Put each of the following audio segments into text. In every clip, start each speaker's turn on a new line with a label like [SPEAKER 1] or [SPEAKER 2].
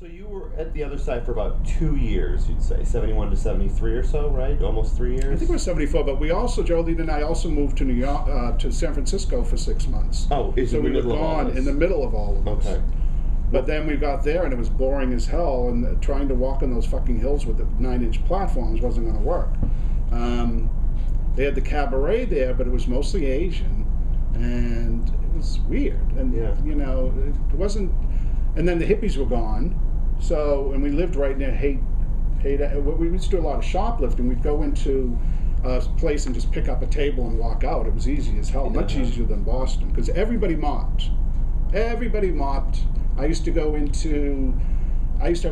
[SPEAKER 1] So you were at the other side for about 2 years, you'd say, 71 to 73 or so, right? Almost 3 years?
[SPEAKER 2] I think it was 74, but we also, Jolene and I also moved to New York, to San Francisco for 6 months.
[SPEAKER 1] Oh, is
[SPEAKER 2] so
[SPEAKER 1] in the
[SPEAKER 2] we were
[SPEAKER 1] middle of all
[SPEAKER 2] gone
[SPEAKER 1] this?
[SPEAKER 2] in the middle of all of this.
[SPEAKER 1] Okay.
[SPEAKER 2] But then we got there and it was boring as hell, and trying to walk on those fucking hills with the 9-inch platforms wasn't going to work. They had the cabaret there, but it was mostly Asian, and it was weird. And
[SPEAKER 1] Yeah.
[SPEAKER 2] you know, it wasn't. And then the hippies were gone, so and we lived right near Haight. We used to do a lot of shoplifting. We'd go into a place and just pick up a table and walk out. It was easy as hell, much easier than Boston, because everybody mopped. Everybody mopped. I used to have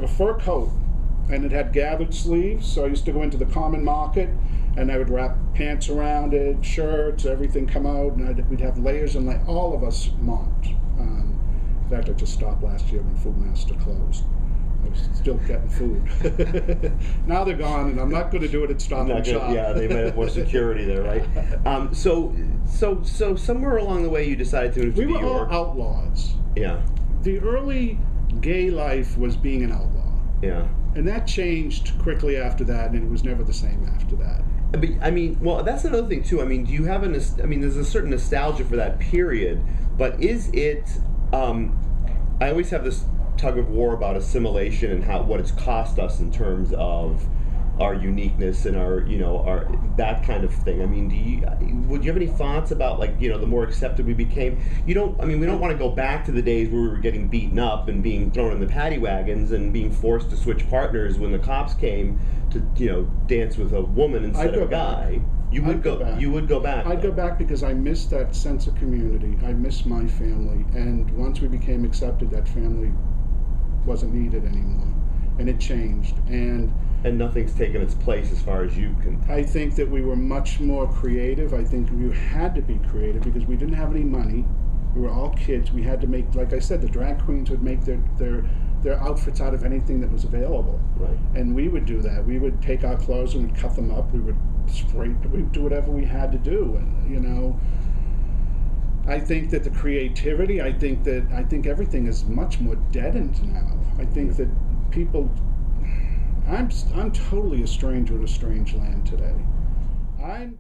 [SPEAKER 2] a fur coat, and it had gathered sleeves, so I used to go into the common market, and I would wrap pants around it, shirts, everything come out, and we'd have layers, and all of us mopped. In fact, I just stopped last year when Food Master closed. I was still getting food. Now they're gone, and I'm not going to do it at Stop and Shop.
[SPEAKER 1] Yeah, they might have more security there, right? So somewhere along the way you decided to move to New York.
[SPEAKER 2] We were all outlaws.
[SPEAKER 1] Yeah.
[SPEAKER 2] The early gay life was being an outlaw.
[SPEAKER 1] Yeah.
[SPEAKER 2] And that changed quickly after that, and it was never the same after that.
[SPEAKER 1] But, I mean, well, that's another thing, too. I mean, do you have there's a certain nostalgia for that period, but is it, I always have this tug of war about assimilation and what it's cost us in terms of our uniqueness and our that kind of thing. I mean, would you have any thoughts about, the more accepted we became? We don't want to go back to the days where we were getting beaten up and being thrown in the paddy wagons and being forced to switch partners when the cops came to, dance with a woman instead of a guy. You would go back.
[SPEAKER 2] I'd go back because I miss that sense of community. I miss my family, and once we became accepted, that family wasn't needed anymore, and it changed. And
[SPEAKER 1] nothing's taken its place as far as you can.
[SPEAKER 2] I think that we were much more creative. I think we had to be creative because we didn't have any money. We were all kids. We had to make, like I said, the drag queens would make their outfits out of anything that was available.
[SPEAKER 1] Right.
[SPEAKER 2] And we would do that. We would take our clothes and we'd cut them up. We would we'd do whatever we had to do. And, I think that the creativity, I think everything is much more deadened now. I think that people, I'm totally a stranger in a strange land today. I'm